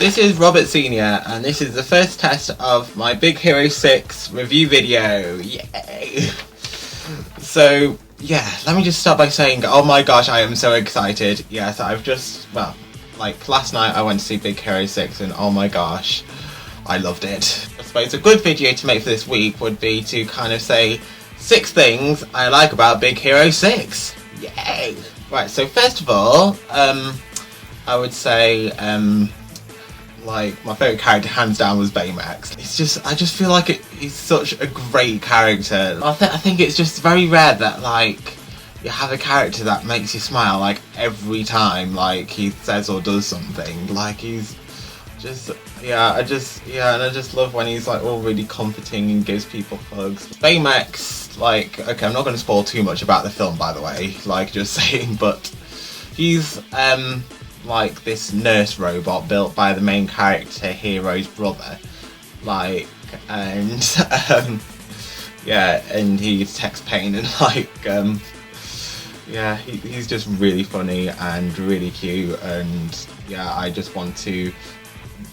This is Robert Senior, and this is the first test of my Big Hero 6 review video. Yay! So, yeah, let me just start by saying, oh my gosh, I am so excited. Yes, I've just, well, like last night I went to see Big Hero 6 and oh my gosh, I loved it. I suppose a good video to make for this week would be to kind of say 6 things I like about Big Hero 6. Yay! Right, so first of all, I would say, like, my favourite character hands down was Baymax. I just feel like he's such a great character. I think it's just very rare that, like, you have a character that makes you smile, like, every time, like, he says or does something. Like, he's just, and I just love when he's, like, all really comforting and gives people hugs. Baymax, like, okay, I'm not going to spoil too much about the film, by the way, like, just saying, but he's, like this nurse robot built by the main character Hero's brother, like, and and he detects pain and like he's just really funny and really cute, and I just want to,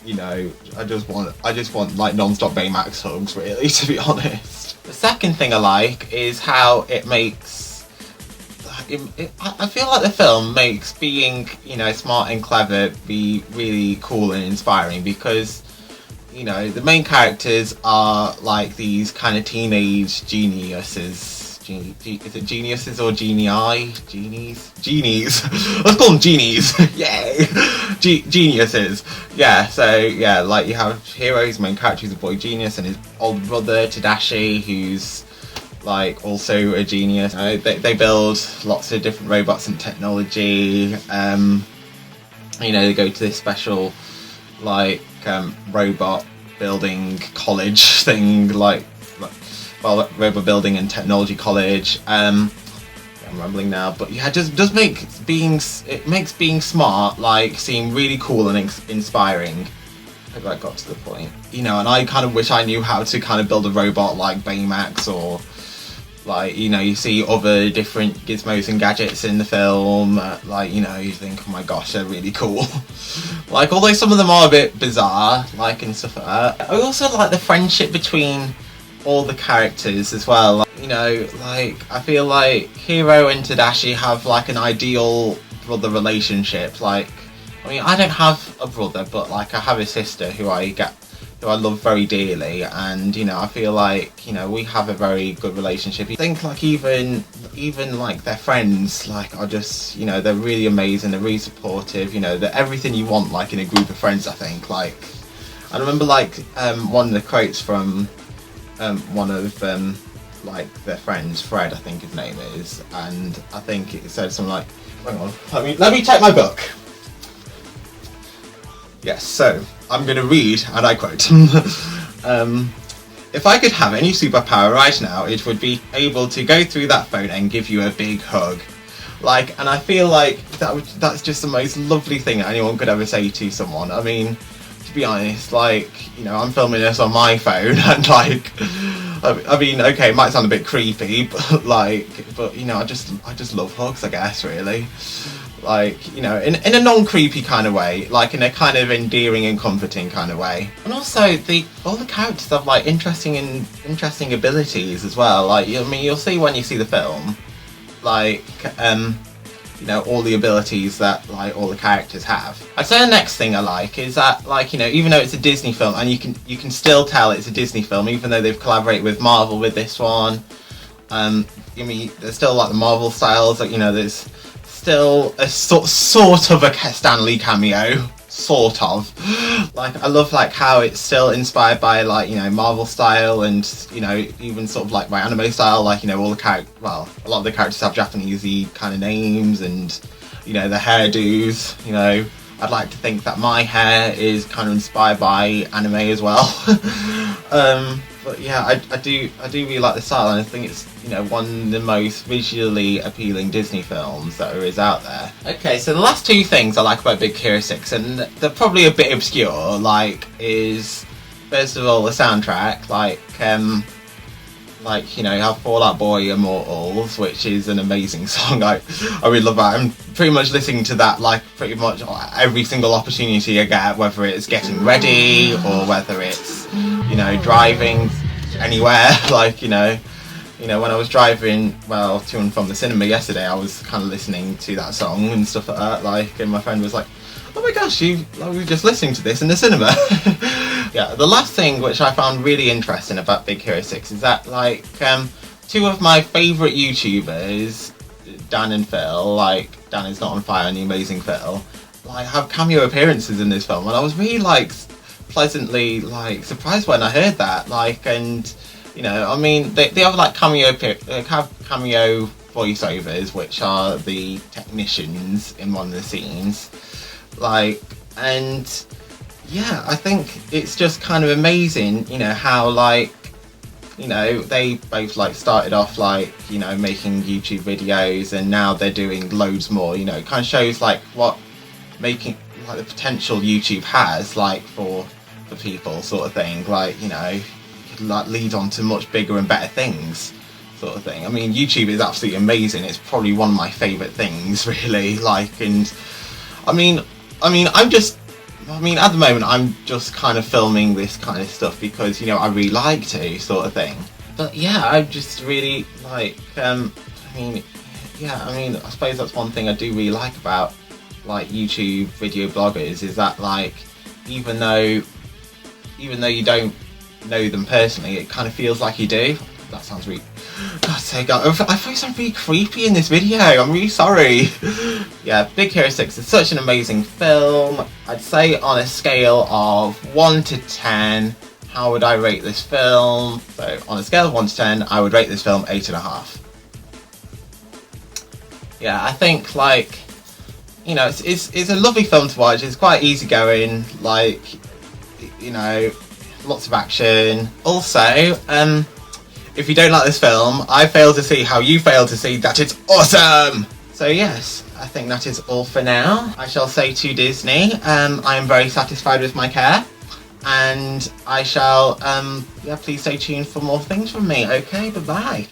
I just want like non-stop Baymax hugs, really, to be honest. The second thing I like is how it makes I feel like the film makes being, smart and clever be really cool and inspiring, because, the main characters are like these kind of teenage geniuses. Is it geniuses or genii? Genies. Let's call them genies. Yay! Geniuses. So like you have Hero's main character, who's a boy genius, and his older brother Tadashi, who's like also a genius. They build lots of different robots and technology. They go to this special robot building college thing, robot building and technology college. I'm rambling now, but it makes being smart seem really cool and inspiring. I hope that got to the point. And I kind of wish I knew how to kind of build a robot like Baymax, or you see other different gizmos and gadgets in the film, you think, oh my gosh, they're really cool. Although some of them are a bit bizarre, and stuff like that. I also like the friendship between all the characters as well. I feel like Hero and Tadashi have an ideal brother relationship. I don't have a brother, but I have a sister who I love very dearly, and I feel like we have a very good relationship. I think even their friends are just they're really amazing, they're really supportive, they're everything you want in a group of friends. I think I remember one of the quotes from one of their friends, Fred, I think his name is, and I think it said something hang on, let me check my book. Yes, so I'm going to read, and I quote, if I could have any superpower right now, it would be able to go through that phone and give you a big hug. And I feel like that's just the most lovely thing that anyone could ever say to someone. I mean, to be honest, I'm filming this on my phone, and okay, it might sound a bit creepy, but I just love hugs, I guess, really. In a non-creepy kind of way, in a kind of endearing and comforting kind of way. And also, all the characters have interesting abilities as well. You'll see when you see the film, all the abilities that all the characters have. I'd say the next thing I like is that even though it's a Disney film, and you can still tell it's a Disney film, even though they've collaborated with Marvel with this one. There's still the Marvel styles, there's still a sort of a Stan Lee cameo, sort of. I love how it's still inspired by Marvel style, and even sort of by anime style. All the a lot of the characters have Japanesey kind of names, and the hairdos. I'd like to think that my hair is kind of inspired by anime as well. But I do really like the style, and I think it's one of the most visually appealing Disney films that there is out there. Okay, so the last 2 things I like about Big Hero 6, and they're probably a bit obscure, is first of all the soundtrack. like, you have Fall Out Boy Immortals, which is an amazing song. I really love that. I'm pretty much listening to that like pretty much every single opportunity I get, whether it's getting ready or whether it's, driving anywhere. Like, when I was driving, to and from the cinema yesterday, I was kind of listening to that song and stuff like that. Like, and my friend was like, "Oh my gosh, we were just listening to this in the cinema." Yeah, the last thing which I found really interesting about Big Hero 6 is that, like, two of my favourite YouTubers, Dan and Phil, like, Dan is Not on Fire and The Amazing Phil, like, have cameo appearances in this film, and I was really, like, pleasantly, like, surprised when I heard that, like, and, they have, like, cameo voiceovers, which are the technicians in one of the scenes, like, and yeah, I think it's just kind of amazing, how, like, they both, like, started off, like, making YouTube videos, and now they're doing loads more. It kind of shows, like, what making, like, the potential YouTube has, like, for people, sort of thing. Like, it could, like, lead on to much bigger and better things, sort of thing. I mean, YouTube is absolutely amazing. It's probably one of my favourite things, really. Like, and I mean, at the moment, I'm just kind of filming this kind of stuff because, I really like to, sort of thing. But yeah, I just really like, I suppose that's one thing I do really like about, like, YouTube video bloggers, is that, like, even though you don't know them personally, it kind of feels like you do. That sounds really... God's sake, I thought you sounded really creepy in this video. I'm really sorry. Yeah, Big Hero 6 is such an amazing film. I'd say on a scale of 1 to 10, how would I rate this film? So, on a scale of 1 to 10, I would rate this film 8.5. Yeah, I think, like, it's a lovely film to watch. It's quite easygoing, like, lots of action. Also, if you don't like this film, I fail to see how you fail to see that it's awesome! So yes, I think that is all for now. I shall say to Disney, I am very satisfied with my care, and I shall, please stay tuned for more things from me. Okay, bye-bye.